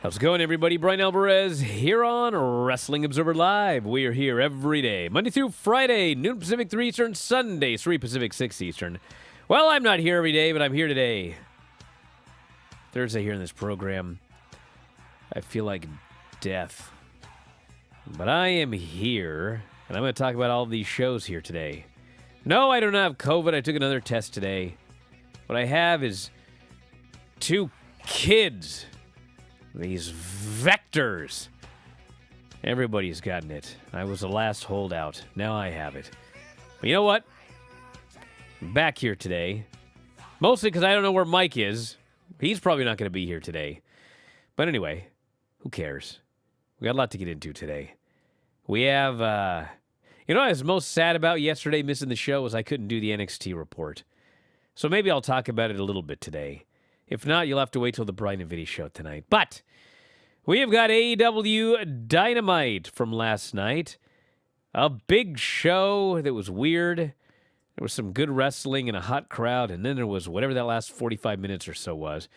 How's it going, everybody? Bryan Alvarez here on Wrestling Observer Live. We are here every day, Monday through Friday, noon Pacific, 3 Eastern, Sunday, 3 Pacific, 6 Eastern. Well, I'm not here every day, but I'm here today. Thursday here in this program. I feel like death. But I am here, and I'm going to talk about all of these shows here today. No, I don't have COVID. I took another test today. What I have is 2 kids. These vectors. Everybody's gotten it. I was the last holdout. Now I have it. But you know what? I'm back here today. Mostly because I don't know where Mike is. He's probably not going to be here today. But anyway, who cares? We got a lot to get into today. We have, you know what I was most sad about yesterday missing the show was I couldn't do the NXT report. So maybe I'll talk about it a little bit today. If not, you'll have to wait till the Bryan and Vinny show tonight. But we have got AEW Dynamite from last night. A big show that was weird. There was some good wrestling and a hot crowd, and then there was whatever that last 45 minutes or so was.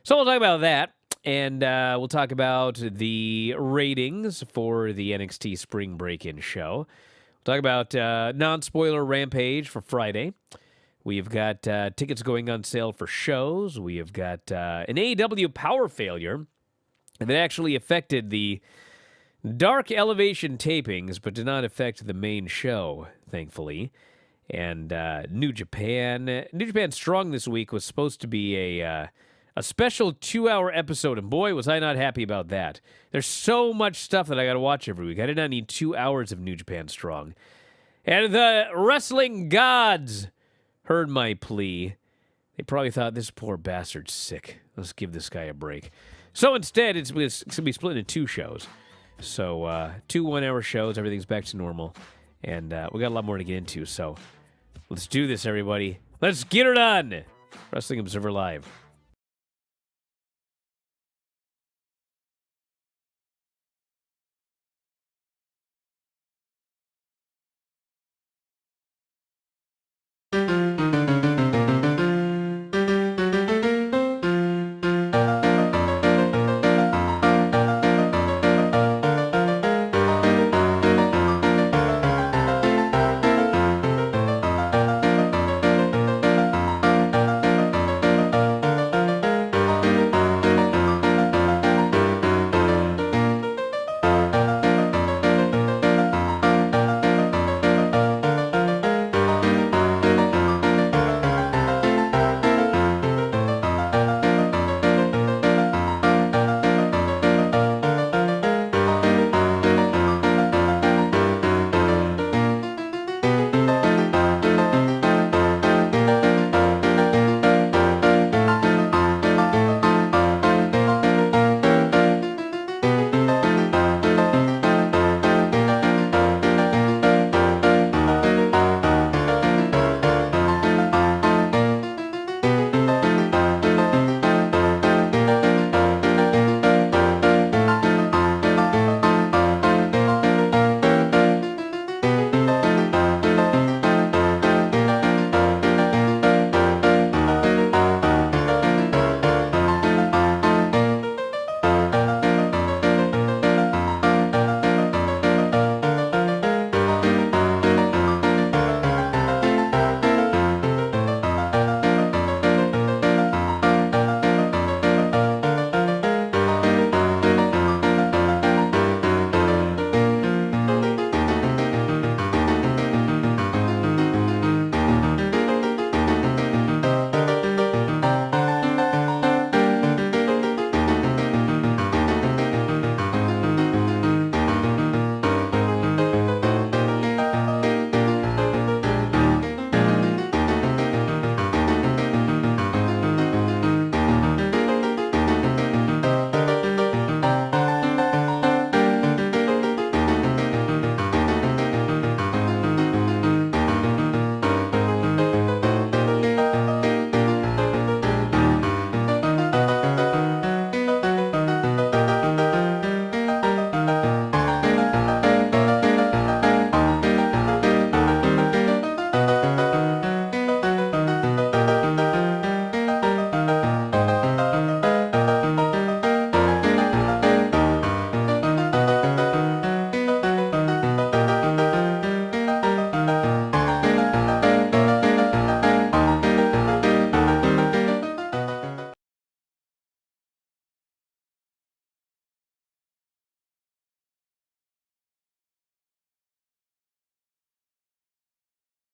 So we'll talk about that, and we'll talk about the ratings for the NXT Spring Break-In show. We'll talk about non-spoiler Rampage for Friday. We've got tickets going on sale for shows. We have got an AEW power failure that actually affected the Dark Elevation tapings, but did not affect the main show, thankfully. And New Japan Strong this week was supposed to be a special 2-hour episode, and boy, was I not happy about that. There's so much stuff that I got to watch every week. I did not need 2 hours of New Japan Strong. And the wrestling gods heard my plea. They probably thought, this poor bastard's sick. Let's give this guy a break. So instead, it's going to be split into 2 shows. So 2 one-hour shows. Everything's back to normal. And we got a lot more to get into. So let's do this, everybody. Let's get it on. Wrestling Observer Live.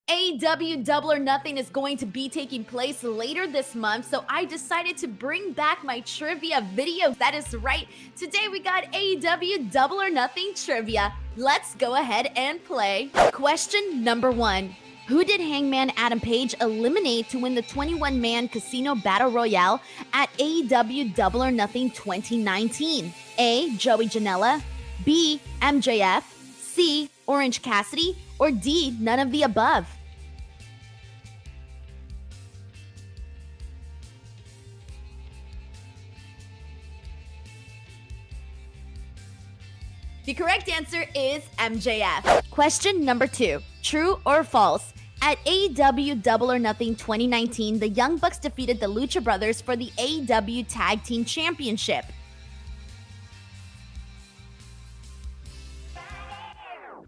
AEW Double or Nothing is going to be taking place later this month, so I decided to bring back my trivia video. That is right, today we got AEW Double or Nothing trivia. Let's go ahead and play. Question number 1. Who did Hangman Adam Page eliminate to win the 21-man Casino Battle Royale at AEW Double or Nothing 2019? A. Joey Janela, B. MJF, C. Orange Cassidy, or D. None of the above? The correct answer is MJF. Question number 2. True or false? At AEW Double or Nothing 2019, the Young Bucks defeated the Lucha Brothers for the AEW Tag Team Championship.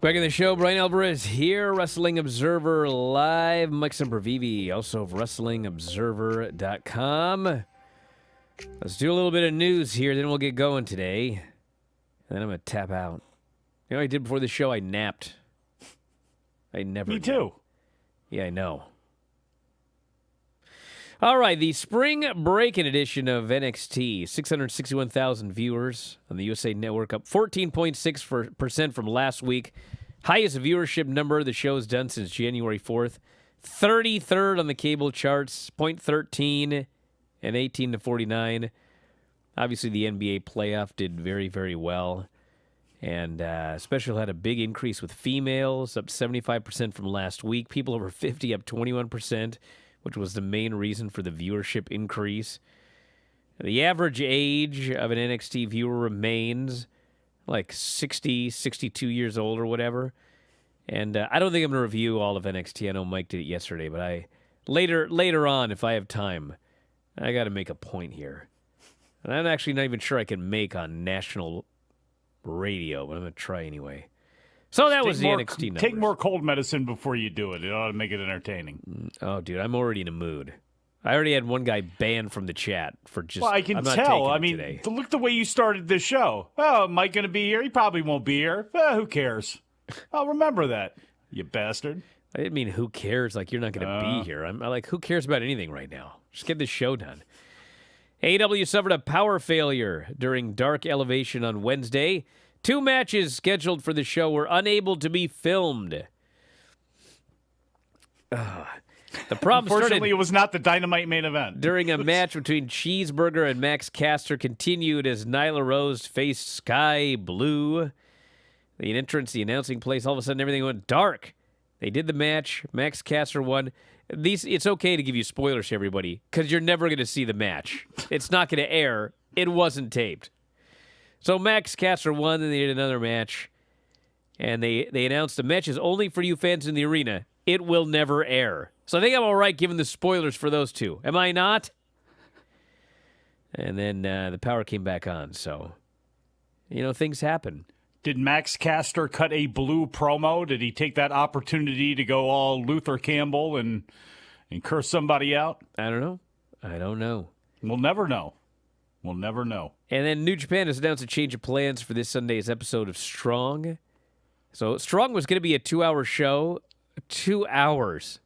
Back in the show, Bryan Alvarez here, Wrestling Observer Live. Mike Sempervive, also of WrestlingObserver.com. Let's do a little bit of news here, then we'll get going today. And then I'm going to tap out. You know what I did before the show? I napped. I never Me too. Yeah, I know. All right, the spring break-in edition of NXT. 661,000 viewers on the USA Network, up 14.6% from last week. Highest viewership number the show's done since January 4th. 33rd on the cable charts, 0.13 and 18 to 49. Obviously, the NBA playoff did very, very well. And Special had a big increase with females, up 75% from last week. People over 50 up 21%, which was the main reason for the viewership increase. The average age of an NXT viewer remains like 60, 62 years old or whatever. And I don't think I'm going to review all of NXT. I know Mike did it yesterday, but later on, if I have time, I got to make a point here. And I'm actually not even sure I can make on national radio, but I'm going to try anyway. So that was the NXT numbers. Take more cold medicine before you do it. It ought to make it entertaining. Oh, dude, I'm already in a mood. I already had one guy banned from the chat for just. Well, I can tell. I mean, look the way you started this show. Oh, am Mike going to be here? He probably won't be here. Who cares? I'll remember that, you bastard. I didn't mean who cares, like you're not going to be here. I'm like, who cares about anything right now? Just get this show done. AEW suffered a power failure during Dark Elevation on Wednesday. 2 matches scheduled for the show were unable to be filmed. The problem Unfortunately, it was not the Dynamite main event. During a match between Cheeseburger and Max Caster continued as Nyla Rose faced Sky Blue. The entrance, the announcing place, all of a sudden everything went dark. They did the match. Max Caster won. It's okay to give you spoilers to everybody because you're never going to see the match. It's not going to air. It wasn't taped. So Max Caster won, and they did another match. And they announced the match is only for you fans in the arena. It will never air. So I think I'm all right giving the spoilers for those two. Am I not? And then the power came back on. So, things happen. Did Max Caster cut a blue promo? Did he take that opportunity to go all Luther Campbell and curse somebody out? I don't know. We'll never know. We'll never know. And then New Japan has announced a change of plans for this Sunday's episode of Strong. So Strong was going to be a 2-hour show. 2 hours.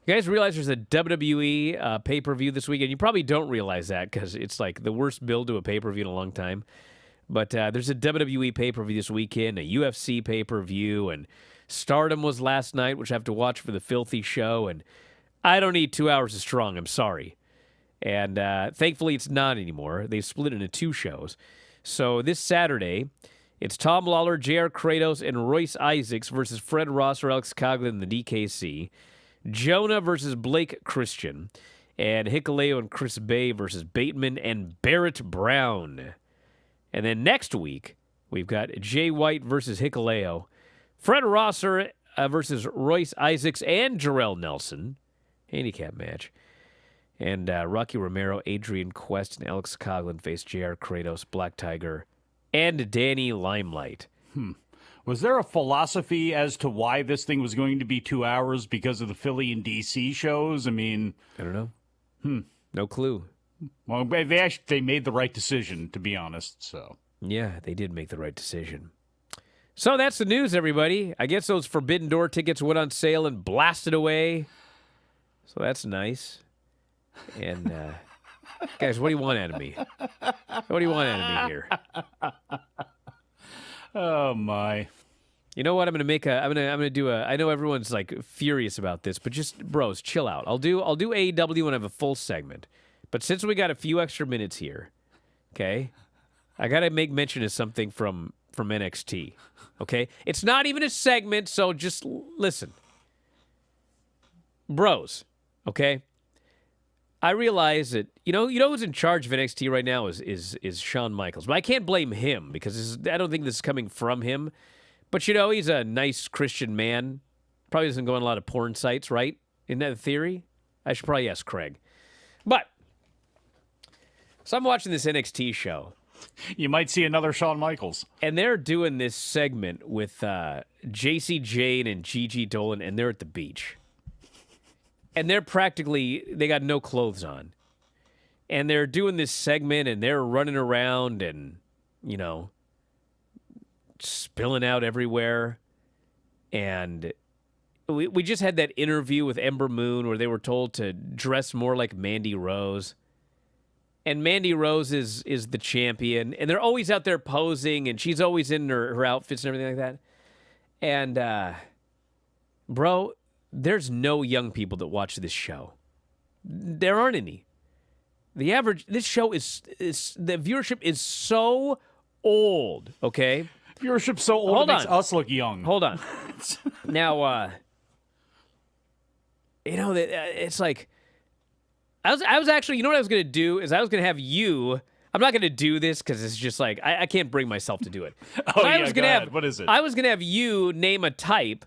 You guys realize there's a WWE pay-per-view this weekend? You probably don't realize that because it's like the worst build to a pay-per-view in a long time. But there's a WWE pay-per-view this weekend, a UFC pay-per-view, and Stardom was last night, which I have to watch for the Filthy show. And I don't need 2 hours of Strong. I'm sorry. And thankfully, it's not anymore. They've split into 2 shows. So this Saturday, it's Tom Lawler, J.R. Kratos, and Royce Isaacs versus Fred Ross or Alex Coughlin in the DKC. Jonah versus Blake Christian. And Hikuleo and Chris Bay versus Bateman and Barrett Brown. And then next week, we've got Jay White versus Hikuleo. Fred Rosser versus Royce Isaacs and Jarrell Nelson. Handicap match. And Rocky Romero, Adrian Quest, and Alex Coughlin face J.R. Kratos, Black Tiger, and Danny Limelight. Was there a philosophy as to why this thing was going to be 2 hours because of the Philly and D.C. shows? I mean... I don't know. No clue. Well, they made the right decision, to be honest, so... Yeah, they did make the right decision. So that's the news, everybody. I guess those Forbidden Door tickets went on sale and blasted away. So that's nice. And, guys, what do you want out of me? What do you want out of me here? Oh, my. You know what? I'm gonna do a. I know everyone's like furious about this, but just bros, chill out. I'll do AEW when I have a full segment. But since we got a few extra minutes here, okay, I gotta make mention of something from NXT. Okay, it's not even a segment, so just listen, bros. Okay, I realize that you know who's in charge of NXT right now is Shawn Michaels, but I can't blame him because I don't think this is coming from him. But, he's a nice Christian man. Probably doesn't go on a lot of porn sites, right? Isn't that a theory? I should probably ask Craig. But, so I'm watching this NXT show. You might see another Shawn Michaels. And they're doing this segment with JC Jane and Gigi Dolan, and they're at the beach. And they got no clothes on. And they're doing this segment, and they're running around and, spilling out everywhere. And we just had that interview with Ember Moon where they were told to dress more like Mandy Rose. And Mandy Rose is the champion. And they're always out there posing, and she's always in her outfits and everything like that. And, bro, there's no young people that watch this show. There aren't any. This show the viewership is so old, okay? Viewership's so old, it makes us look young. Hold on. Now, it's like, I was actually, what I was going to do is I was going to have you, I'm not going to do this because it's just like, I can't bring myself to do it. What is it? I was going to have you name a type,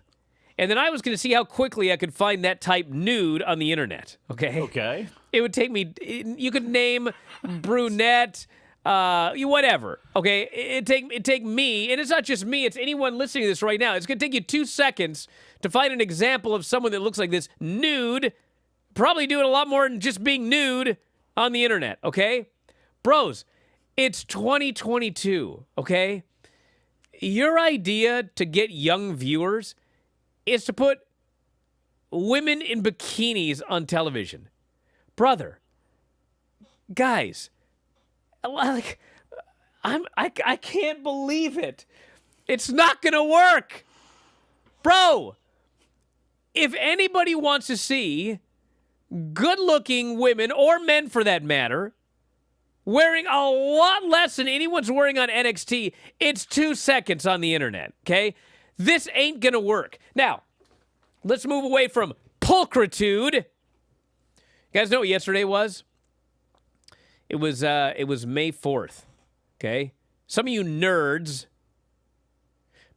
and then I was going to see how quickly I could find that type nude on the internet, okay? Okay. It would take me, you could name brunette, whatever. Okay, it take me, and it's not just me. It's anyone listening to this right now. It's gonna take you 2 seconds to find an example of someone that looks like this nude. Probably doing a lot more than just being nude on the internet. Okay, bros, it's 2022. Okay, your idea to get young viewers is to put women in bikinis on television, brother. Guys. Like, I can't believe it. It's not gonna work, bro. If anybody wants to see good-looking women or men, for that matter, wearing a lot less than anyone's wearing on NXT, it's 2 seconds on the internet. Okay, this ain't gonna work. Now, let's move away from pulchritude. You guys know what yesterday was? It was May 4th, okay? Some of you nerds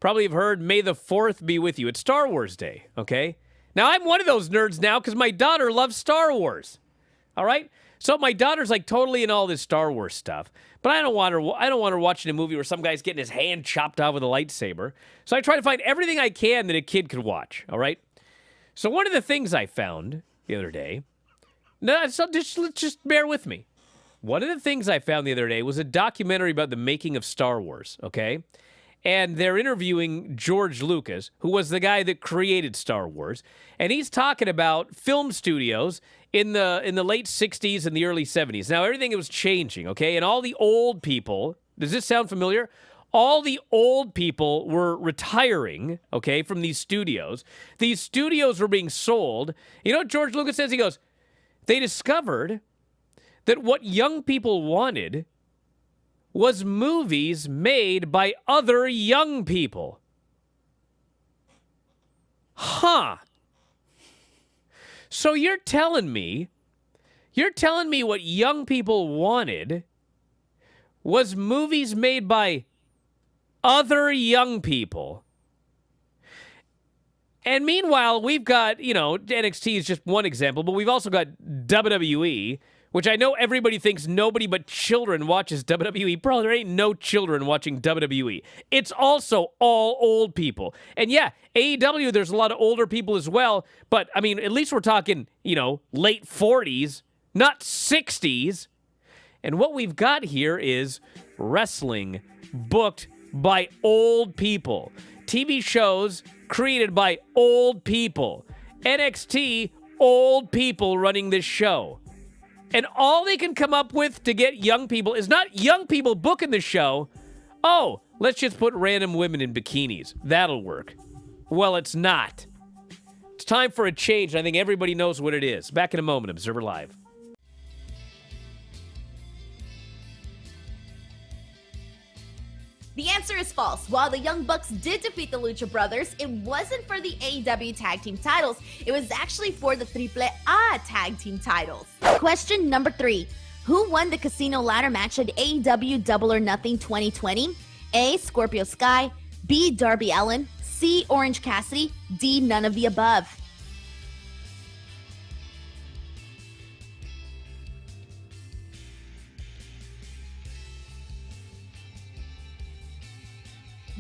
probably have heard May the 4th be with you. It's Star Wars Day, okay? Now, I'm one of those nerds now because my daughter loves Star Wars, all right? So my daughter's like totally in all this Star Wars stuff, but I don't want her watching a movie where some guy's getting his hand chopped off with a lightsaber. So I try to find everything I can that a kid could watch, all right? So one of the things I found the other day, just bear with me. One of the things I found the other day was a documentary about the making of Star Wars, okay? And they're interviewing George Lucas, who was the guy that created Star Wars, and he's talking about film studios in the late 60s and the early 70s. Now, everything was changing, okay? And all the old people, does this sound familiar? All the old people were retiring, okay, from these studios. These studios were being sold. You know what George Lucas says? He goes, they discovered that what young people wanted was movies made by other young people. Huh. So you're telling me what young people wanted was movies made by other young people. And meanwhile, we've got, NXT is just one example, but we've also got WWE, which I know everybody thinks nobody but children watches WWE. Bro, there ain't no children watching WWE. It's also all old people. And yeah, AEW, there's a lot of older people as well, but I mean, at least we're talking, late 40s, not 60s. And what we've got here is wrestling booked by old people. TV shows created by old people. NXT, old people running this show. And all they can come up with to get young people is not young people booking the show. Oh, let's just put random women in bikinis. That'll work. Well, it's not. It's time for a change. I think everybody knows what it is. Back in a moment, Observer Live. The answer is false. While the Young Bucks did defeat the Lucha Brothers, it wasn't for the AEW Tag Team titles. It was actually for the Triple A Tag Team titles. Question number 3. Who won the Casino Ladder match at AEW Double or Nothing 2020? A. Scorpio Sky. B. Darby Allin. C. Orange Cassidy. D. None of the above.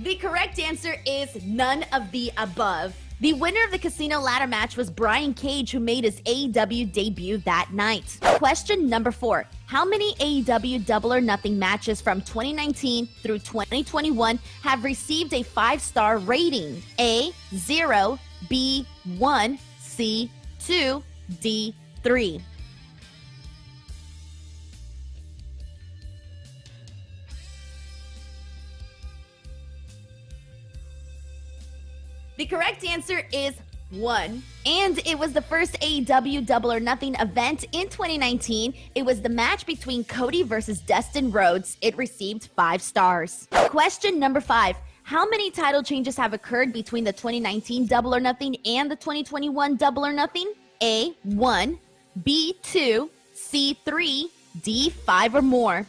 The correct answer is none of the above. The winner of the Casino Ladder match was Brian Cage, who made his AEW debut that night. Question number 4. How many AEW Double or Nothing matches from 2019 through 2021 have received a 5-star rating? A, 0, B, 1, C, 2, D, 3. The correct answer is 1. And it was the first AEW Double or Nothing event in 2019. It was the match between Cody versus Dustin Rhodes. It received 5 stars. Question number 5. How many title changes have occurred between the 2019 Double or Nothing and the 2021 Double or Nothing? A, 1, B, 2, C, 3, D, 5 or more.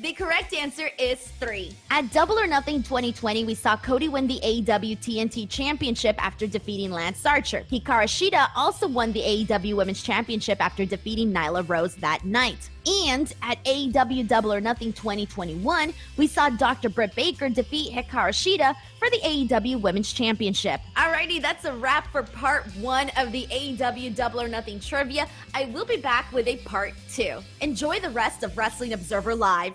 The correct answer is 3. At Double or Nothing 2020, we saw Cody win the AEW TNT Championship after defeating Lance Archer. Hikaru Shida also won the AEW Women's Championship after defeating Nyla Rose that night. And at AEW Double or Nothing 2021, we saw Dr. Britt Baker defeat Hikaru Shida for the AEW Women's Championship. Alrighty, that's a wrap for part 1 of the AEW Double or Nothing trivia. I will be back with a part 2. Enjoy the rest of Wrestling Observer Live.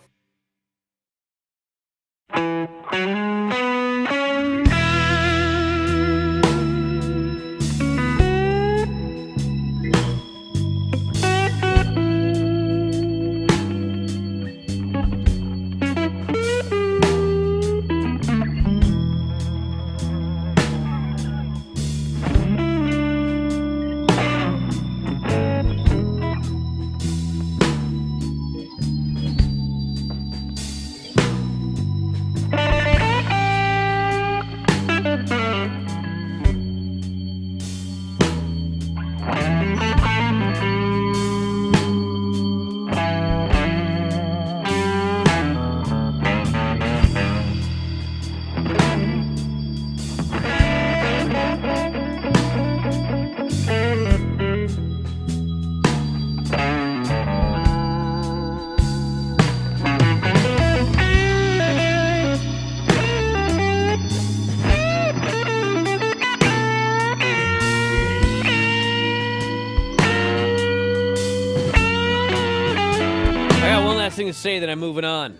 To say that I'm moving on.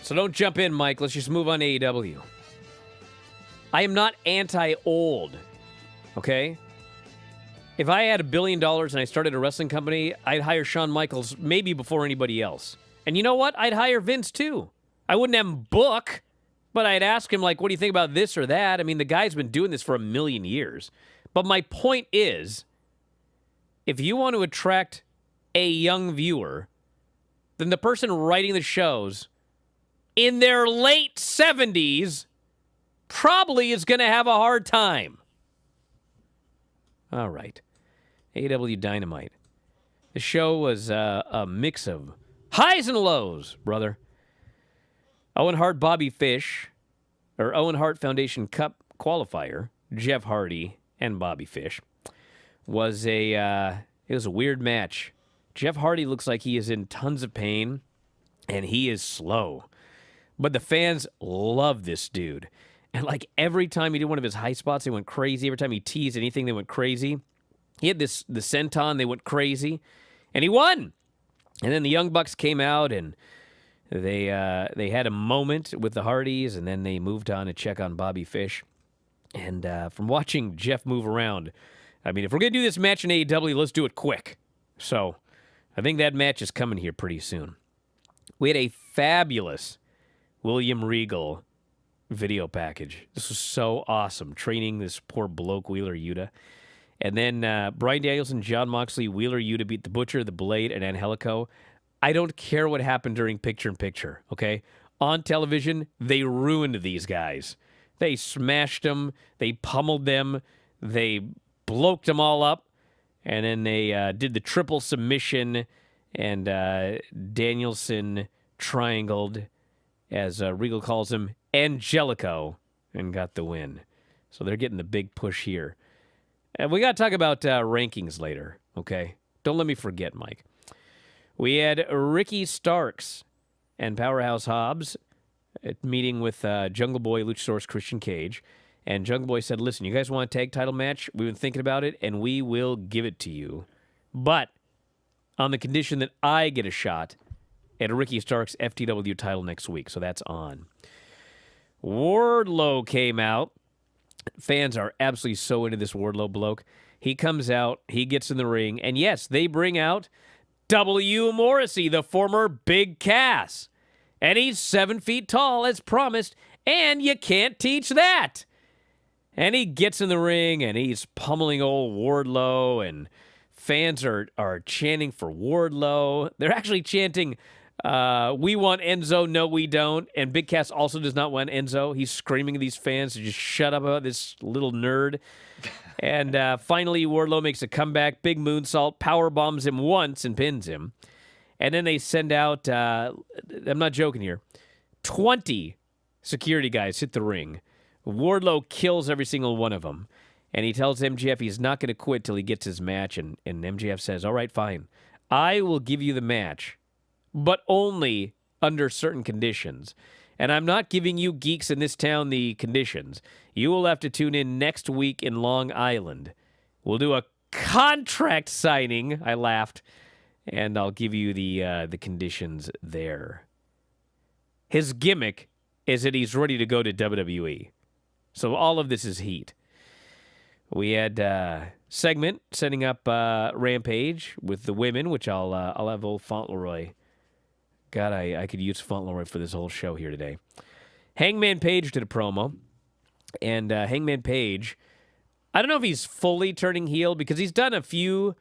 So don't jump in, Mike. Let's just move on to AEW. I am not anti-old, okay? If I had $1 billion and I started a wrestling company, I'd hire Shawn Michaels maybe before anybody else. And you know what? I'd hire Vince too. I wouldn't have him book, but I'd ask him, like, what do you think about this or that? I mean, the guy's been doing this for 1,000,000 years. But my point is, if you want to attract a young viewer, then the person writing the shows in their late 70s probably is going to have a hard time. All right. AEW Dynamite. The show was a mix of highs and lows, brother. Owen Hart Foundation Cup qualifier, Jeff Hardy and Bobby Fish, was a weird match. Jeff Hardy looks like he is in tons of pain, and he is slow. But the fans love this dude. And like every time he did one of his high spots, they went crazy. Every time he teased anything, they went crazy. He had the senton, they went crazy. And he won. And then the Young Bucks came out and they had a moment with the Hardys, and then they moved on to check on Bobby Fish. And from watching Jeff move around, I mean, if we're going to do this match in AEW, let's do it quick. So I think that match is coming here pretty soon. We had a fabulous William Regal video package. This was so awesome, training this poor bloke, Wheeler Yuta. And then Bryan Danielson, Jon Moxley, Wheeler Yuta beat the Butcher, the Blade, and Angelico. I don't care what happened during picture-in-picture, okay? On television, they ruined these guys. They smashed them. They pummeled them. They bloked them all up. And then they did the triple submission, and Danielson triangled, as Regal calls him, Angelico, and got the win. So they're getting the big push here. And we got to talk about rankings later, okay? Don't let me forget, Mike. We had Ricky Starks and Powerhouse Hobbs meeting with Jungle Boy, Luchasaurus, Christian Cage. And Jungle Boy said, listen, you guys want a tag title match? We've been thinking about it, and we will give it to you. But on the condition that I get a shot at a Ricky Starks FTW title next week. So that's on. Wardlow came out. Fans are absolutely so into this Wardlow bloke. He comes out, he gets in the ring, and yes, they bring out W. Morrissey, the former Big Cass. And he's 7 feet tall, as promised, and you can't teach that. And he gets in the ring, and he's pummeling old Wardlow, and fans are chanting for Wardlow. They're actually chanting, we want Enzo, no we don't. And Big Cass also does not want Enzo. He's screaming at these fans to just shut up about this little nerd. And finally, Wardlow makes a comeback, big moonsault, power bombs him once and pins him. And then they send out, I'm not joking here, 20 security guys hit the ring. Wardlow kills every single one of them. And he tells MJF he's not going to quit till he gets his match. And MJF says, all right, fine. I will give you the match, but only under certain conditions. And I'm not giving you geeks in this town the conditions. You will have to tune in next week in Long Island. We'll do a contract signing. I laughed. And I'll give you the conditions there. His gimmick is that he's ready to go to WWE. So all of this is heat. We had segment setting up Rampage with the women, which I'll have old Fauntleroy. God, I could use Fauntleroy for this whole show here today. Hangman Page did a promo, and Hangman Page, I don't know if he's fully turning heel because he's done a few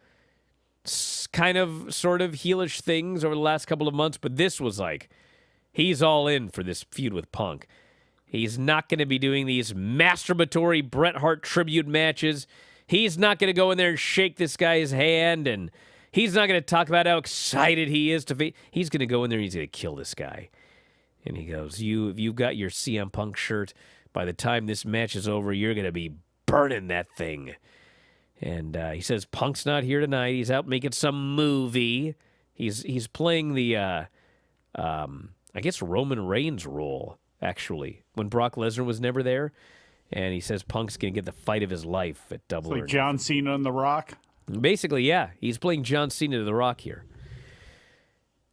kind of sort of heelish things over the last couple of months, but this was like he's all in for this feud with Punk. He's not going to be doing these masturbatory Bret Hart tribute matches. He's not going to go in there and shake this guy's hand, and he's not going to talk about how excited he is to he's going to go in there and he's going to kill this guy. And he goes, if you've got your CM Punk shirt, by the time this match is over, you're going to be burning that thing. And he says Punk's not here tonight. He's out making some movie. He's playing the, I guess, Roman Reigns role, actually, when Brock Lesnar was never there. And he says Punk's going to get the fight of his life at Double or Nothing. Like John Cena and The Rock? Basically, yeah. He's playing John Cena to The Rock here.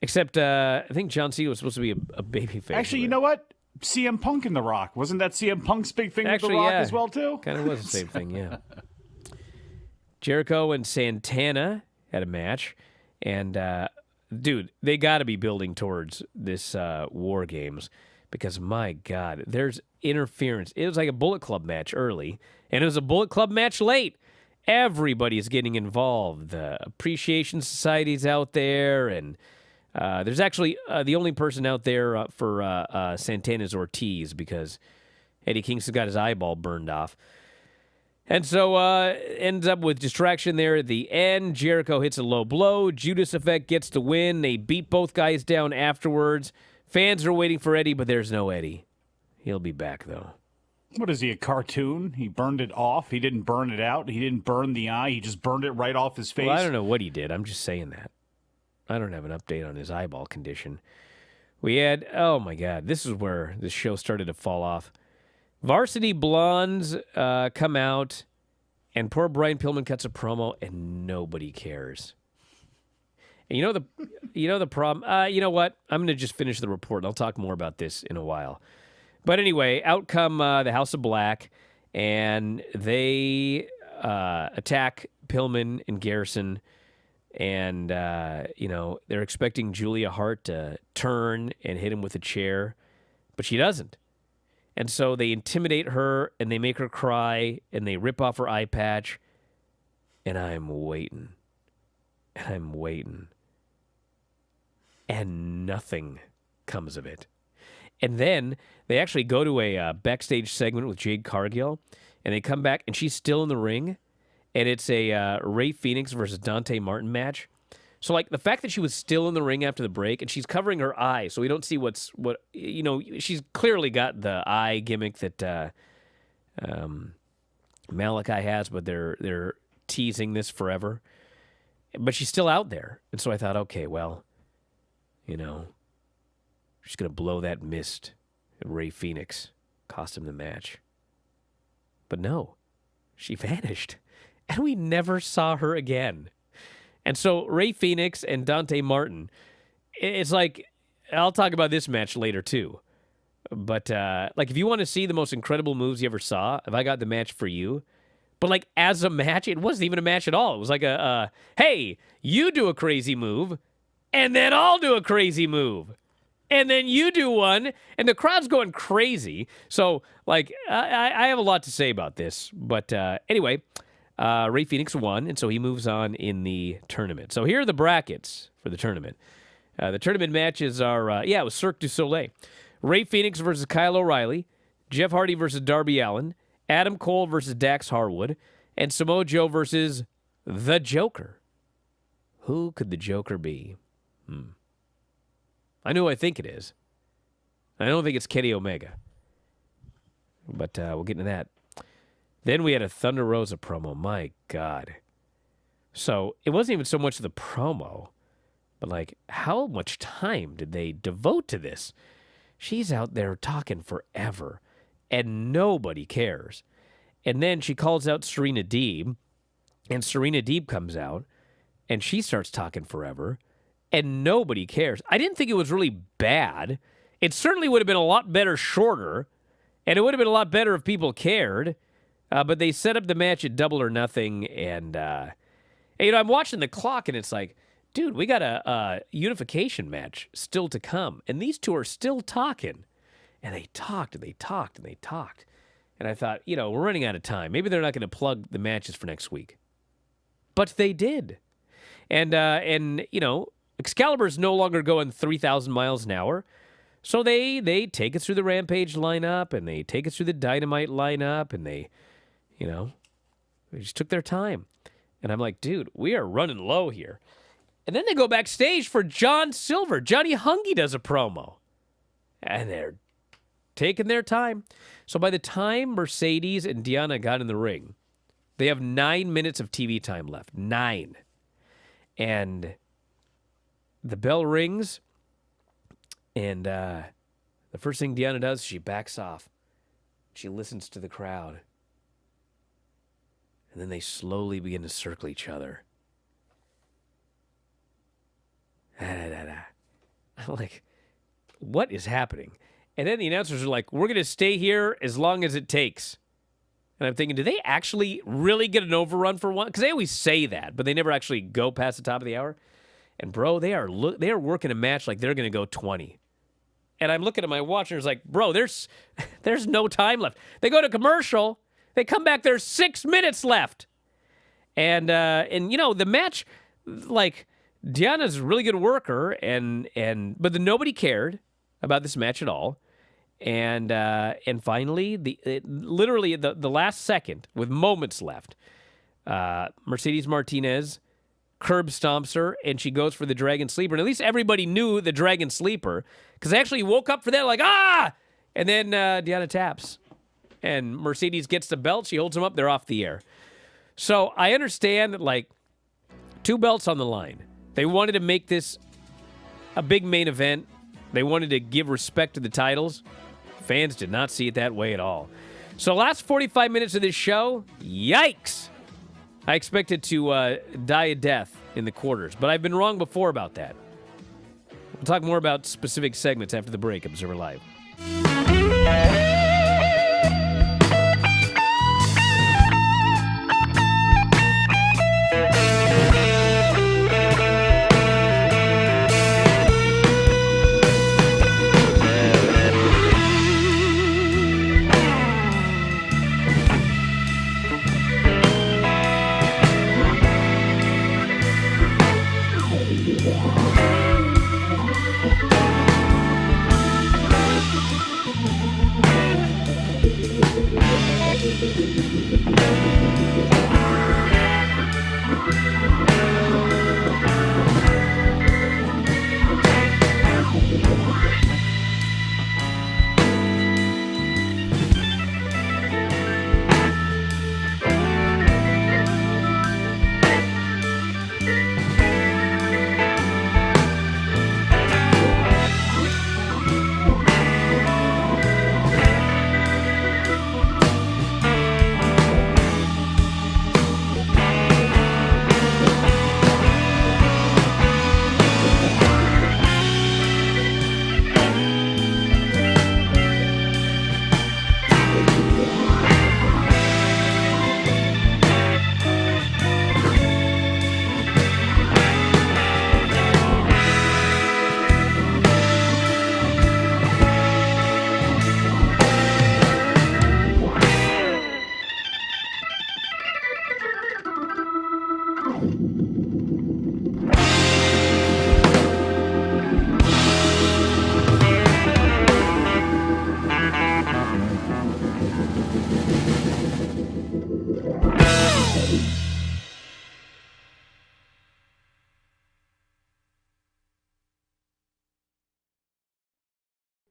Except, I think John Cena was supposed to be a babyface. Actually, you know what? CM Punk and The Rock. Wasn't that CM Punk's big thing Actually, with The Rock yeah. as well, too? Kind of was the same thing, yeah. Jericho and Santana had a match. And, dude, they got to be building towards this War Games. Because, my God, there's interference. It was like a Bullet Club match early. And it was a Bullet Club match late. Everybody's getting involved. The Appreciation Society's out there. And there's actually the only person out there for Santana's Ortiz. Because Eddie Kingston got his eyeball burned off. And so ends up with distraction there at the end. Jericho hits a low blow. Judas Effect gets the win. They beat both guys down afterwards. Fans are waiting for Eddie, but there's no Eddie. He'll be back, though. What is he, a cartoon? He burned it off. He didn't burn it out. He didn't burn the eye. He just burned it right off his face. Well, I don't know what he did. I'm just saying that. I don't have an update on his eyeball condition. We had, oh my God, this is where the show started to fall off. Varsity Blondes come out, and poor Brian Pillman cuts a promo, and nobody cares. And you know the problem. You know what? I'm going to just finish the report. I'll talk more about this in a while. But anyway, out come the House of Black, and they attack Pillman and Garrison, and they're expecting Julia Hart to turn and hit him with a chair, but she doesn't. And so they intimidate her, and they make her cry, and they rip off her eye patch, and I'm waiting. And nothing comes of it. And then they actually go to a backstage segment with Jade Cargill, and they come back, and she's still in the ring, and it's a Rey Fenix versus Dante Martin match. So, like, the fact that she was still in the ring after the break, and she's covering her eye, so we don't see she's clearly got the eye gimmick that Malachi has, but they're teasing this forever. But she's still out there. And so I thought, okay, well, she's going to blow that mist at Rey Fenix, cost him the match. But no, she vanished, and we never saw her again. And so Rey Fenix and Dante Martin, it's like, I'll talk about this match later too. But if you want to see the most incredible moves you ever saw, have I got the match for you? But like as a match, it wasn't even a match at all. It was like hey, you do a crazy move, and then I'll do a crazy move. And then you do one, and the crowd's going crazy. So, I have a lot to say about this. But anyway, Rey Fenix won, and so he moves on in the tournament. So here are the brackets for the tournament. The tournament matches are, it was Cirque du Soleil. Rey Fenix versus Kyle O'Reilly, Jeff Hardy versus Darby Allin, Adam Cole versus Dax Harwood, and Samoa Joe versus the Joker. Who could the Joker be? I know who I think it is. I don't think it's Kenny Omega. But we'll get into that. Then we had a Thunder Rosa promo. My God. So it wasn't even so much the promo, but how much time did they devote to this? She's out there talking forever, and nobody cares. And then she calls out Serena Deeb, and Serena Deeb comes out, and she starts talking forever, and nobody cares. I didn't think it was really bad. It certainly would have been a lot better shorter, and it would have been a lot better if people cared. But they set up the match at Double or Nothing, and I'm watching the clock, and it's like, dude, we got a unification match still to come, and these two are still talking. And they talked, and they talked, and they talked. And I thought, we're running out of time. Maybe they're not going to plug the matches for next week. But they did. And Excalibur's no longer going 3,000 miles an hour. So they take us through the Rampage lineup, and they take us through the Dynamite lineup, and they just took their time. And I'm like, dude, we are running low here. And then they go backstage for John Silver. Johnny Hungy does a promo. And they're taking their time. So by the time Mercedes and Deanna got in the ring, they have 9 minutes of TV time left. 9. And the bell rings, and the first thing Deanna does, she backs off. She listens to the crowd. And then they slowly begin to circle each other. I'm like, what is happening? And then the announcers are like, we're going to stay here as long as it takes. And I'm thinking, do they actually really get an overrun for one? Because they always say that, but they never actually go past the top of the hour. And, bro, they are working a match like they're going to go 20. And I'm looking at my watch, and it's like, bro, there's no time left. They go to commercial. They come back, there's 6 minutes left. And the match, Deanna's a really good worker, but nobody cared about this match at all. And finally, literally the last second, with moments left, Mercedes Martinez curb stomps her, and she goes for the Dragon Sleeper. And at least everybody knew the Dragon Sleeper, because they actually woke up for that, and then Deanna taps. And Mercedes gets the belt. She holds them up. They're off the air. So I understand that, 2 belts on the line. They wanted to make this a big main event. They wanted to give respect to the titles. Fans did not see it that way at all. So last 45 minutes of this show, yikes! I expected to die a death in the quarters, but I've been wrong before about that. We'll talk more about specific segments after the break. Observer Live.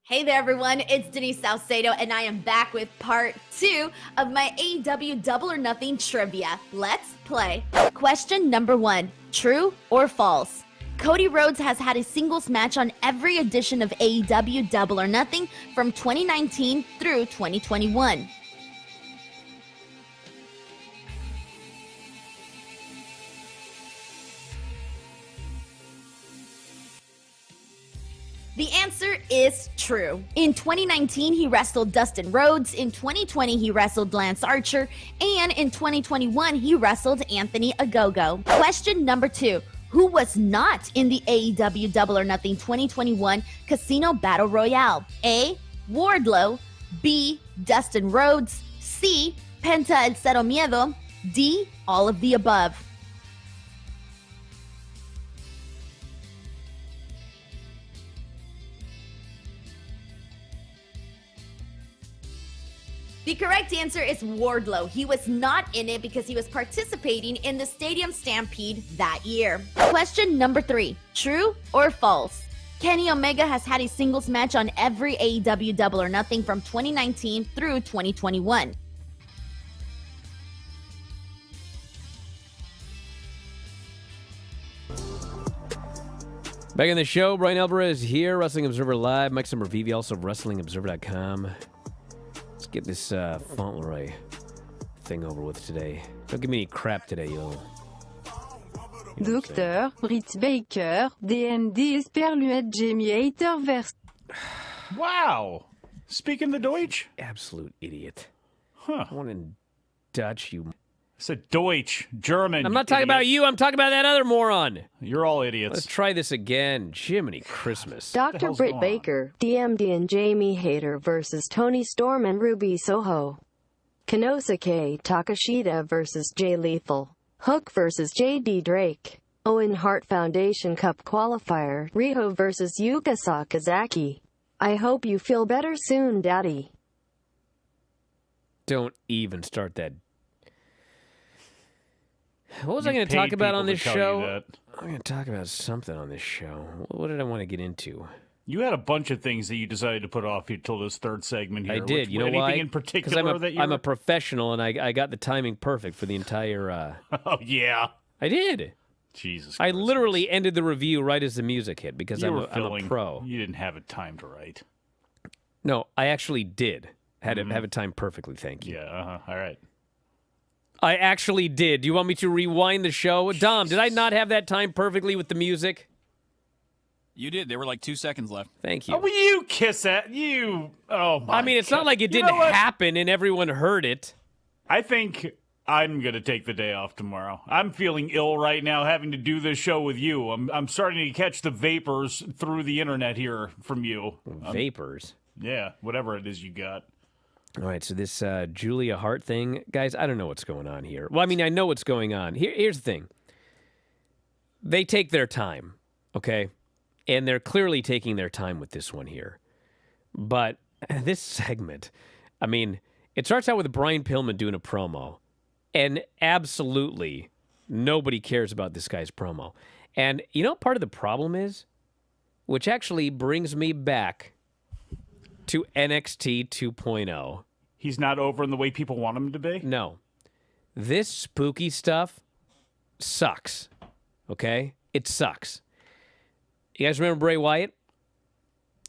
Hey there, everyone. It's Denise Salcedo, and I am back with part 2 of my AEW Double or Nothing trivia. Let's play. Question number 1. True or false? Cody Rhodes has had a singles match on every edition of AEW Double or Nothing from 2019 through 2021. The answer is true. In 2019, he wrestled Dustin Rhodes. In 2020, he wrestled Lance Archer. And in 2021, he wrestled Anthony Ogogo. Question number 2. Who was not in the AEW Double or Nothing 2021 Casino Battle Royale? A. Wardlow. B. Dustin Rhodes. C. Penta El Cero Miedo. D. All of the above. The correct answer is Wardlow. He was not in it because he was participating in the Stadium Stampede that year. Question number 3. True or false? Kenny Omega has had a singles match on every AEW Double or Nothing from 2019 through 2021. Back in the show, Bryan Alvarez here, Wrestling Observer Live. Mike Sempervive, also WrestlingObserver.com. Let's get this Fauntleroy thing over with today. Don't give me any crap today, yo. Docteur, Britt Baker, DND espère lui être Jamie Hater vers... Wow. Speaking the Deutsch? Absolute idiot. Huh. I want in Dutch, you... I said Deutsch, German. I'm not talking about you, I'm talking about that other moron. You're all idiots. Let's try this again. Jiminy Christmas. Dr. Britt Baker, DMD and Jamie Hater versus Tony Storm and Ruby Soho. Konosuke Takashita versus Jay Lethal. Hook versus JD Drake. Owen Hart Foundation Cup qualifier. Riho versus Yuka Sakazaki. I hope you feel better soon, Daddy. Don't even start that. What was I going to talk about on this show? I'm going to talk about something on this show. What did I want to get into? You had a bunch of things that you decided to put off until this third segment here. I did. You know why? Anything in particular that you... I'm a professional, and I got the timing perfect for the entire... Oh, yeah. I did. Jesus I Christmas. literally ended the review right as the music hit because I'm a pro. You didn't have it timed right. No, I actually did. Had it timed perfectly, thank you. Yeah, all right. I actually did. Do you want me to rewind the show? Dom, did I not have that timed perfectly with the music? You did. There were like 2 seconds left. Thank you. Oh, will you kiss that? You, oh my I mean, it's not like it didn't happen and everyone heard it. I think I'm going to take the day off tomorrow. I'm feeling ill right now having to do this show with you. I'm starting to catch the vapors through the internet here from you. Vapors? Yeah, whatever it is you got. All right, so this Julia Hart thing, guys, I don't know what's going on here. Well, I mean, I know what's going on. Here's the thing. They take their time, okay? And they're clearly taking their time with this one here. But this segment, I mean, it starts out with Brian Pillman doing a promo. And absolutely nobody cares about this guy's promo. And you know what part of the problem is? Which actually brings me back to NXT 2.0. He's not over in the way people want him to be? No. This spooky stuff sucks. Okay? It sucks. You guys remember Bray Wyatt?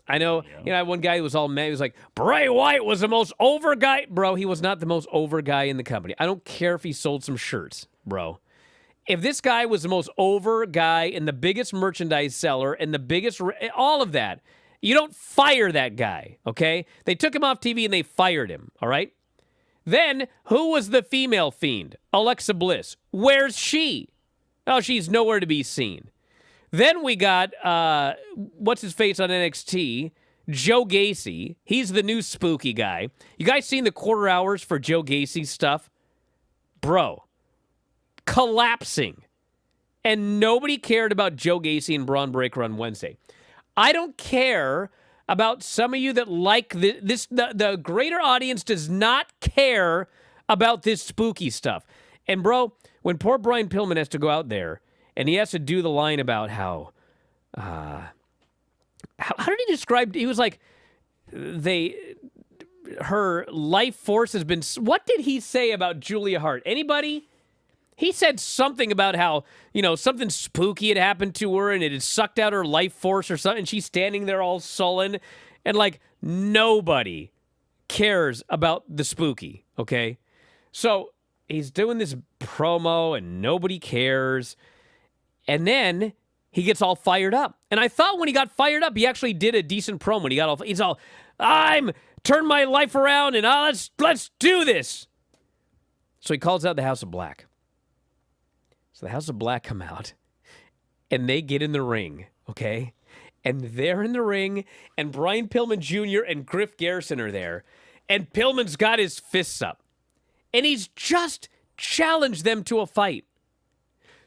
I know, you know, one guy who was all mad. He was like, Bray Wyatt was the most over guy. Bro, he was not the most over guy in the company. I don't care if he sold some shirts, bro. If this guy was the most over guy and the biggest merchandise seller and the biggest, all of that, you don't fire that guy, okay? They took him off TV and they fired him, all right? Then, who was the female fiend? Alexa Bliss. Where's she? Oh, she's nowhere to be seen. Then we got, what's-his-face on NXT? Joe Gacy. He's the new spooky guy. You guys seen the quarter hours for Joe Gacy's stuff? Bro, collapsing. And nobody cared about Joe Gacy and Braun Breaker on Wednesday. I don't care about some of you that like this. The greater audience does not care about this spooky stuff. And, bro, when poor Brian Pillman has to go out there and he has to do the line about how did he describe? He was like, her life force has been. What did he say about Julia Hart? Anybody? He said something about how, you know, something spooky had happened to her and it had sucked out her life force or something. And she's standing there all sullen. And, like, nobody cares about the spooky, okay? So he's doing this promo and nobody cares. And then he gets all fired up. And I thought when he got fired up, he actually did a decent promo. He's all, turn my life around and let's do this. So he calls out the House of Black. So the House of Black come out, and they get in the ring, okay? And they're in the ring, and Brian Pillman Jr. and Griff Garrison are there, and Pillman's got his fists up, and he's just challenged them to a fight.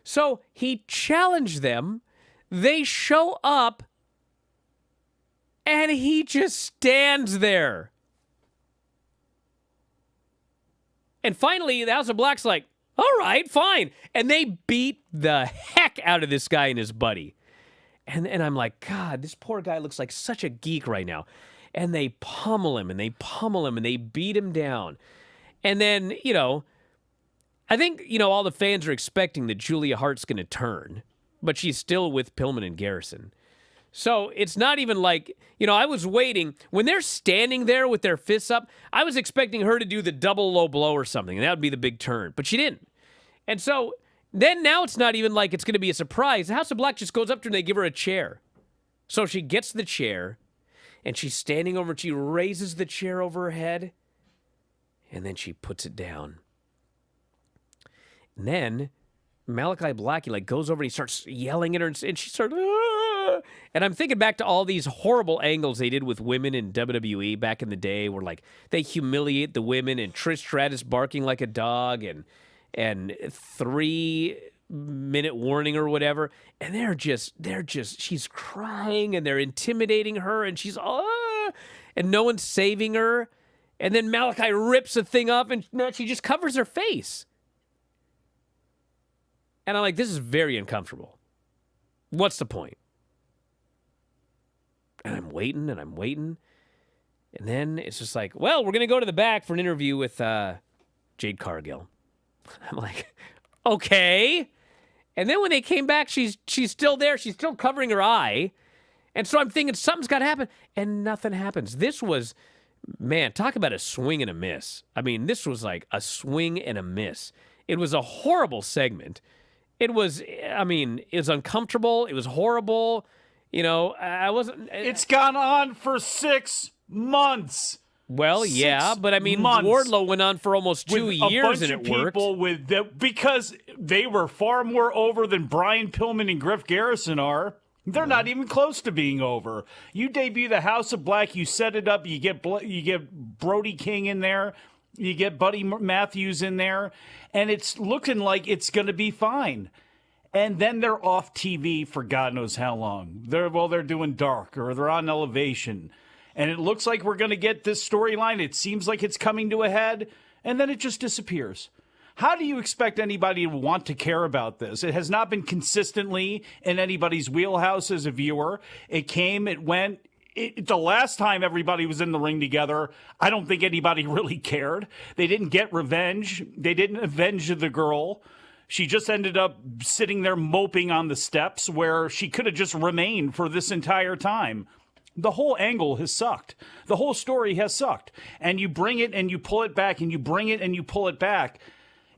So he challenged them, they show up, and he just stands there. And finally, the House of Black's like, all right, fine. And they beat the heck out of this guy and his buddy. And I'm like, God, this poor guy looks like such a geek right now. And they pummel him, and they pummel him, and they beat him down. And then, you know, I think, you know, all the fans are expecting that Julia Hart's going to turn. But she's still with Pillman and Garrison. So it's not even like, you know, I was waiting. When they're standing there with their fists up, I was expecting her to do the double low blow or something, and that would be the big turn. But she didn't. And so then now it's not even like it's going to be a surprise. The House of Black just goes up to her and they give her a chair. So she gets the chair, and she's standing over, and she raises the chair over her head, and then she puts it down. And then Malachi Black, he like goes over and he starts yelling at her, and she starts, ah! And I'm thinking back to all these horrible angles they did with women in WWE back in the day, where like they humiliate the women, and Trish Stratus barking like a dog, and 3-minute warning or whatever, and they're just she's crying and they're intimidating her, and she's and no one's saving her, and then Malachi rips the thing up and she just covers her face. And I'm like, this is very uncomfortable. What's the point? And I'm waiting, and I'm waiting. And then it's just like, well, we're going to go to the back for an interview with Jade Cargill. I'm like, okay. And then when they came back, she's still there. She's still covering her eye. And so I'm thinking something's got to happen. And nothing happens. This was Man, talk about a swing and a miss. I mean, this was like a swing and a miss. It was a horrible segment. It was uncomfortable. It was horrible. I wasn't. It's gone on for 6 months. Well, yeah, but I mean, months Wardlow went on for almost 2 with years a and bunch it of worked. people because they were far more over than Brian Pillman and Griff Garrison are. They're not even close to being over. You debut the House of Black, you set it up, you get Brody King in there, you get Buddy Matthews in there, and it's looking like it's going to be fine. And then they're off TV for God knows how long. They're doing Dark or they're on Elevation. And it looks like we're going to get this storyline. It seems like it's coming to a head, and then it just disappears. How do you expect anybody to want to care about this? It has not been consistently in anybody's wheelhouse as a viewer. It came, it went. The last time everybody was in the ring together, I don't think anybody really cared. They didn't get revenge. They didn't avenge the girl. She just ended up sitting there moping on the steps where she could have just remained for this entire time. The whole angle has sucked. The whole story has sucked. And you bring it and you pull it back, and you bring it and you pull it back.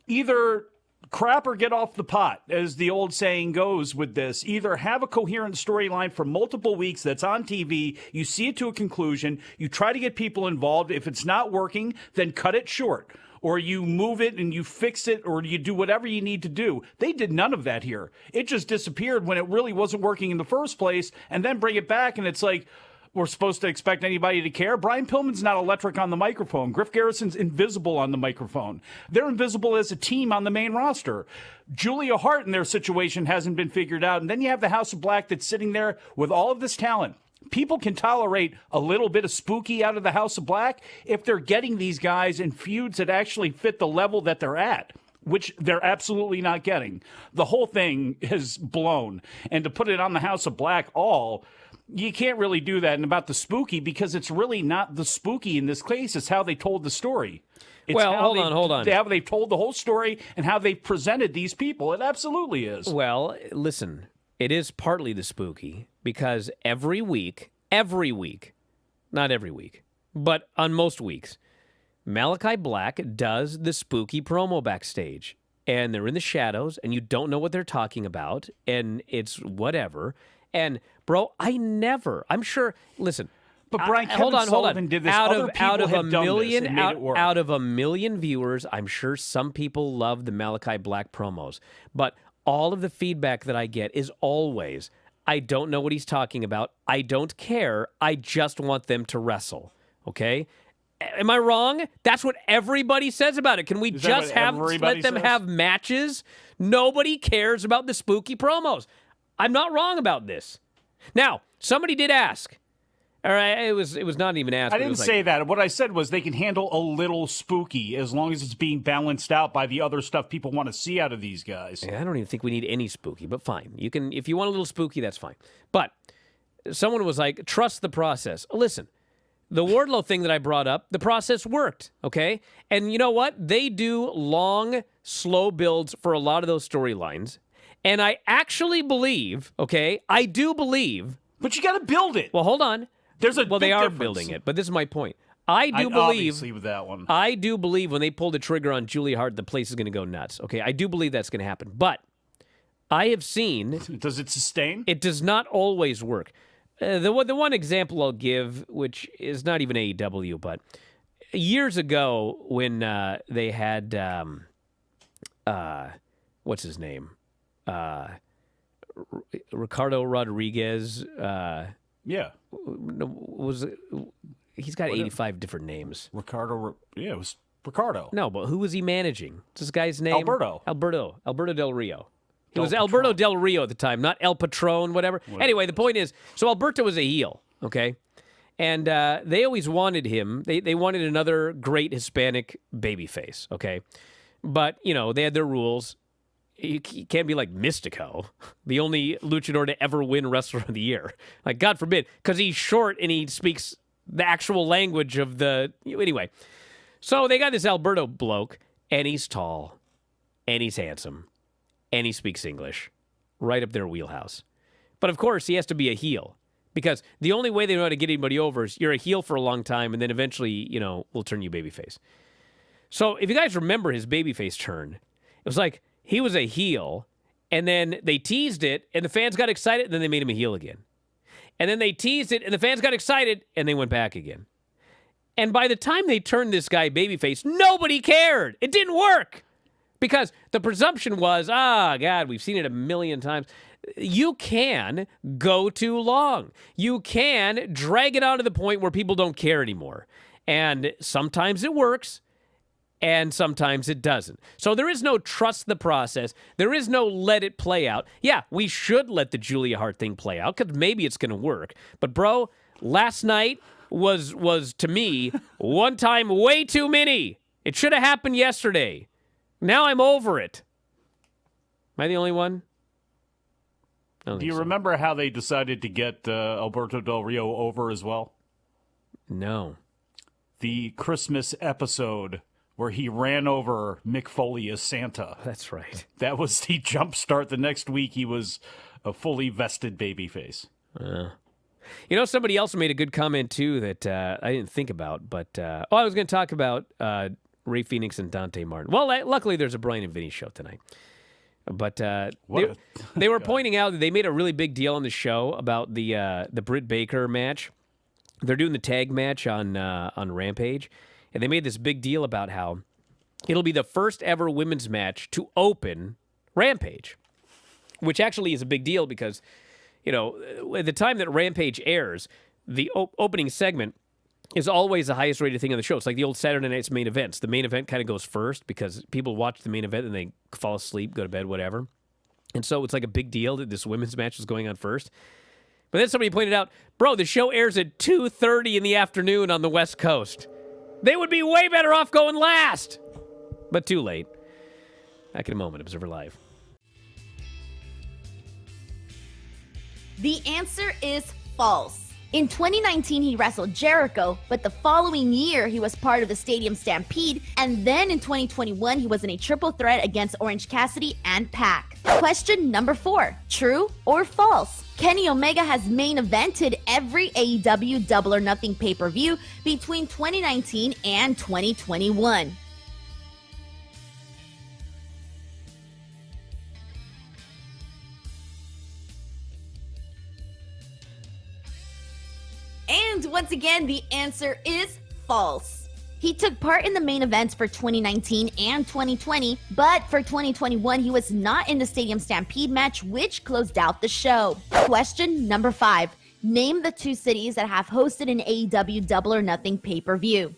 Either crap or get off the pot, as the old saying goes with this. Either have a coherent storyline for multiple weeks that's on TV, you see it to a conclusion, you try to get people involved. If it's not working, then cut it short. Or you move it and you fix it, or you do whatever you need to do. They did none of that here. It just disappeared when it really wasn't working in the first place, and then bring it back, and it's like, we're supposed to expect anybody to care. Brian Pillman's not electric on the microphone. Griff Garrison's invisible on the microphone. They're invisible as a team on the main roster. Julia Hart in their situation hasn't been figured out. And then you have the House of Black that's sitting there with all of this talent. People can tolerate a little bit of spooky out of the House of Black if they're getting these guys in feuds that actually fit the level that they're at, which they're absolutely not getting. The whole thing is blown. And to put it on the House of Black you can't really do that. And about the spooky, because it's really not the spooky in this case. It's how they told the story. It's hold on. How they've told the whole story and how they've presented these people. It absolutely is. Well, listen, it is partly the spooky because every week, not every week, but on most weeks, Malachi Black does the spooky promo backstage. And they're in the shadows, and you don't know what they're talking about, and it's whatever. And, bro, I'm sure, listen. But Brian, hold on. did this. Out Other of have done this and made it work. Out of a million viewers, I'm sure some people love the Malachi Black promos. But all of the feedback that I get is always, I don't know what he's talking about. I don't care. I just want them to wrestle. Okay? Am I wrong? That's what everybody says about it. Can we just let them have matches? Nobody cares about the spooky promos. I'm not wrong about this. Now, somebody did ask. All right, it was not even asked. I didn't say that. What I said was they can handle a little spooky as long as it's being balanced out by the other stuff people want to see out of these guys. I don't even think we need any spooky, but fine. You can, if you want a little spooky, that's fine. But someone was like, trust the process. Listen, the Wardlow thing that I brought up, the process worked, okay? And you know what? They do long, slow builds for a lot of those storylines. And I actually believe, okay, I do believe. But you got to build it. Well, hold on. There's a well, big they are difference. building it, but this is my point. I do believe, obviously with that one. I do believe when they pull the trigger on Julia Hart, the place is going to go nuts, okay? I do believe that's going to happen. But I have seen. Does it sustain? It does not always work. The one example I'll give, which is not even AEW, but years ago when they had, what's his name? Ricardo Rodriguez. Yeah. He's got 85 different names. It was Ricardo. No, but who was he managing? What's this guy's name? Alberto Del Rio. It was Alberto Del Rio at the time, not El Patron, whatever. Anyway, the point is, so Alberto was a heel, okay? And they always wanted him. They wanted another great Hispanic babyface, okay? But, you know, they had their rules. He can't be like Mystico, the only luchador to ever win Wrestler of the Year. Like, God forbid, because he's short and he speaks the actual language of the... Anyway, so they got this Alberto bloke, and he's tall, and he's handsome, and he speaks English. Right up their wheelhouse. But, of course, he has to be a heel Because the only way they know how to get anybody over is you're a heel for a long time, and then eventually, we'll turn you babyface. So if you guys remember his babyface turn, it was like he was a heel, and then they teased it, and the fans got excited, and then they made him a heel again. And then they teased it, and the fans got excited, and they went back again. And by the time they turned this guy babyface, nobody cared. It didn't work. Because the presumption was, God, we've seen it a million times. You can go too long. You can drag it on to the point where people don't care anymore. And sometimes it works, and sometimes it doesn't. So there is no trust the process. There is no let it play out. Yeah, we should let the Julia Hart thing play out because maybe it's going to work. But, bro, last night was to me, one time way too many. It should have happened yesterday. Now I'm over it. Am I the only one? Do you remember how they decided to get Alberto Del Rio over as well? No. The Christmas episode where he ran over Mick Foley as Santa. That's right. That was the jump start. The next week, he was a fully vested babyface. Somebody else made a good comment, too, that I didn't think about. But, I was going to talk about Ray Phoenix and Dante Martin. Well, luckily, there's a Bryan and Vinny show tonight. But they were pointing out that they made a really big deal on the show about the Britt Baker match. They're doing the tag match on Rampage, and they made this big deal about how it'll be the first ever women's match to open Rampage, which actually is a big deal because, at the time that Rampage airs, the opening segment is always the highest rated thing on the show. It's like the old Saturday Night's main events. The main event kind of goes first because people watch the main event and they fall asleep, go to bed, whatever. And so it's like a big deal that this women's match is going on first. But then somebody pointed out, bro, the show airs at 2:30 in the afternoon on the West Coast. They would be way better off going last. But too late. Back in a moment, Observer Live. The answer is false. In 2019, he wrestled Jericho, but the following year, he was part of the Stadium Stampede, and then in 2021, he was in a triple threat against Orange Cassidy and Pac. Question number 4, true or false? Kenny Omega has main evented every AEW Double or Nothing pay-per-view between 2019 and 2021. And once again, the answer is false. He took part in the main events for 2019 and 2020, but for 2021, he was not in the Stadium Stampede match, which closed out the show. Question number 5. Name the 2 cities that have hosted an AEW Double or Nothing pay-per-view.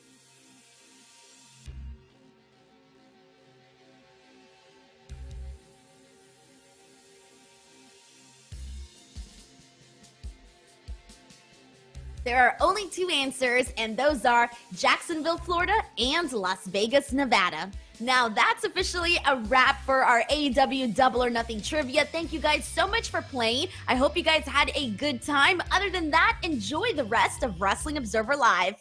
There are only 2 answers, and those are Jacksonville, Florida, and Las Vegas, Nevada. Now, that's officially a wrap for our AEW Double or Nothing trivia. Thank you guys so much for playing. I hope you guys had a good time. Other than that, enjoy the rest of Wrestling Observer Live.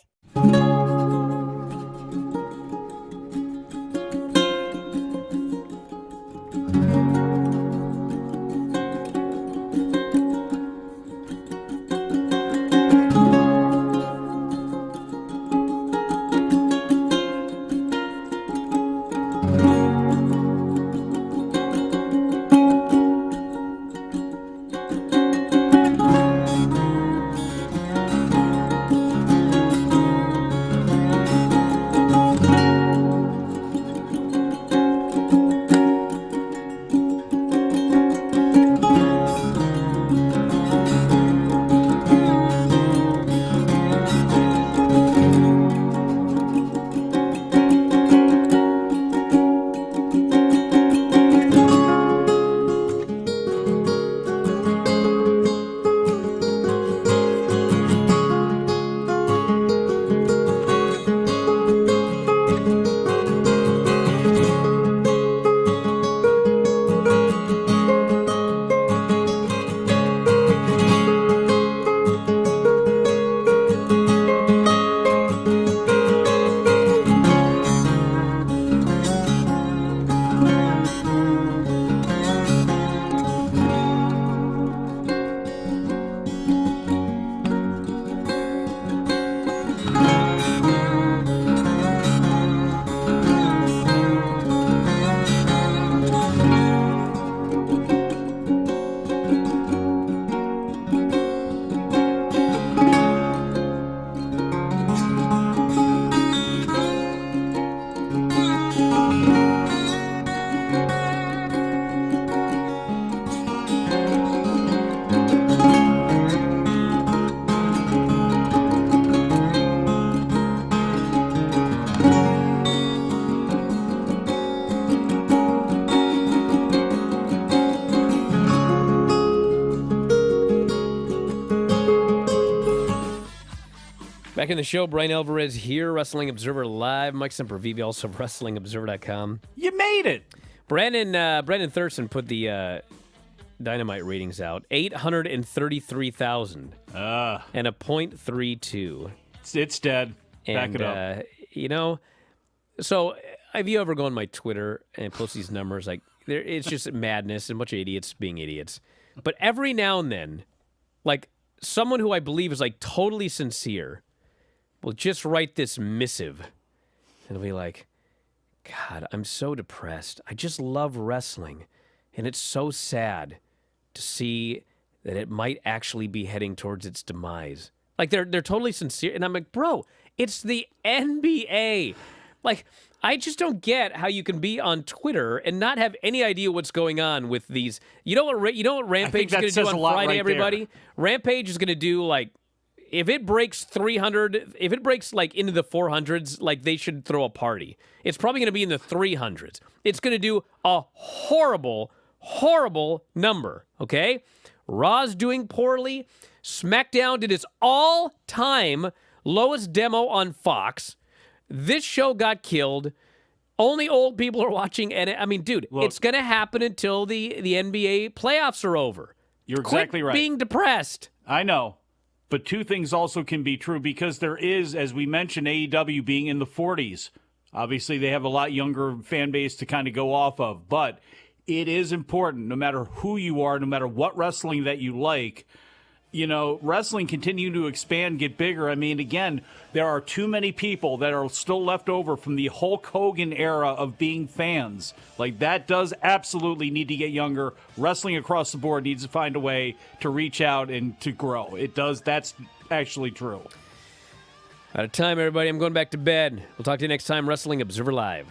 Back in the show, Bryan Alvarez here, Wrestling Observer Live. Mike Sempervive, also WrestlingObserver.com. You made it. Brandon Thurston put the Dynamite ratings out. 833,000 and a .32. It's dead. Back it up. So have you ever gone on my Twitter and post these numbers? Like, it's just madness and a bunch of idiots being idiots. But every now and then, like, someone who I believe is, like, totally sincere will just write this missive. And it'll be like, God, I'm so depressed. I just love wrestling. And it's so sad to see that it might actually be heading towards its demise. Like, they're totally sincere. And I'm like, bro, it's the NBA. Like, I just don't get how you can be on Twitter and not have any idea what's going on with these. You know what Rampage is going to do on Friday, everybody? There. Rampage is going to do, like, if it breaks 300, if it breaks, like, into the 400s, like, they should throw a party. It's probably going to be in the 300s. It's going to do a horrible, horrible number, okay? Raw's doing poorly. SmackDown did its all-time lowest demo on Fox. This show got killed. Only old people are watching. And I mean, dude, Look, it's going to happen until the NBA playoffs are over. You're exactly right. Quit being depressed. I know. But two things also can be true because there is, as we mentioned, AEW being in the 40s. Obviously, they have a lot younger fan base to kind of go off of. But it is important, no matter who you are, no matter what wrestling that you like, you know, wrestling continue to expand, get bigger. I mean, again, there are too many people that are still left over from the Hulk Hogan era of being fans. Like, that does absolutely need to get younger. Wrestling across the board needs to find a way to reach out and to grow. It does. That's actually true. Out of time, everybody. I'm going back to bed. We'll talk to you next time. Wrestling Observer Live.